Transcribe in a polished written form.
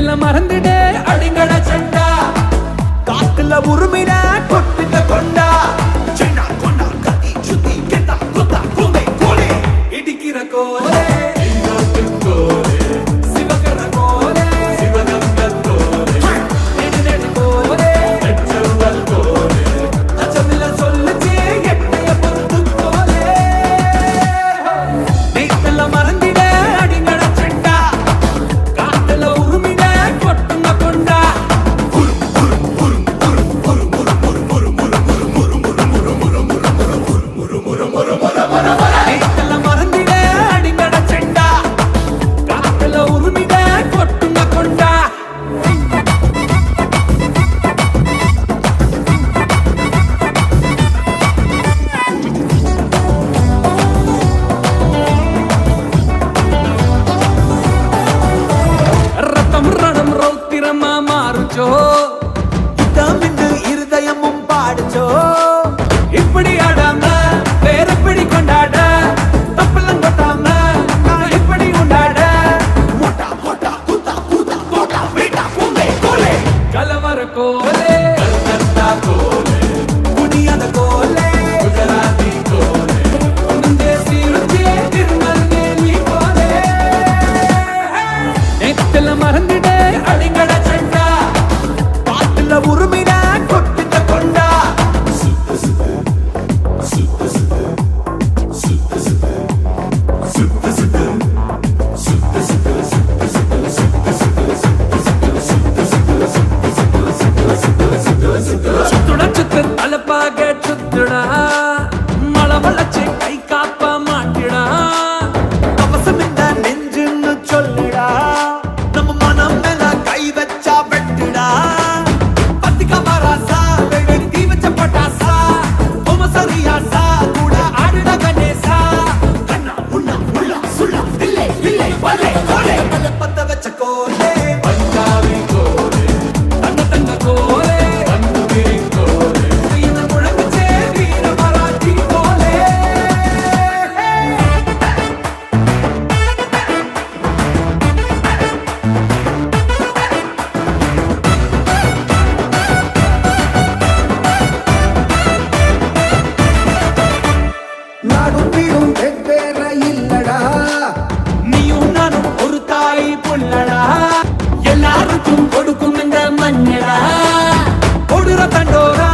நேத்துல மறந்துட அடிங்கட சண்டா காத்துல உருமிட கொட்டுங்க கொண்டா செண்டா கொண்டா கத்தி சுத்தி கெட்டா குத்தா குமே கோலே இடிக்கிற கோலே இருதயமும் பாடுச்சோ இப்படி ஆடாம வேற பிடி கொண்டாட தப்பெல்லாம் கொட்டாம இப்படி உண்டாட மோட்டா மோட்டா குத்தா குத்தா தோட்டா வீட்டா பூமே கோலே கலவர கோலே கல்கத்தா கோலே புனியாத கோலே குஜராத்தி கோலே தேசி ருச்சி திருநெல்வேலி கோலே நேத்துல மறந்துட அடிங்கட சண்டா பாட்டுல உருமிட தலப்பாக சுத்துடா மழை வளர்ச்சி கை காப்ப மாட்டிடா அவசம் இந்த நெஞ்சுன்னு சொல்லிடா நம்ம மனம் மேல கை வச்சா வெட்டுடா பத்திக்க மராசா தீ வச்ச பட்டாசா உம சரியாசா கூட ஆடுட கணேசா கண்ணா உண்ணா உள்ள சுள்ள இல்லை இல்லை வல்லே கோலே பத்த வச்ச கோலே பஞ்சாபி கோலே தங்க தங்க கோலே நாடும் வீடும் வெவ்வேற இல்லடா நீயும் நானும் ஒரு தாய் புள்ளடா எல்லாருக்கும் கொடுக்கும் இந்த மண்ணடா கொடுற தண்டோரா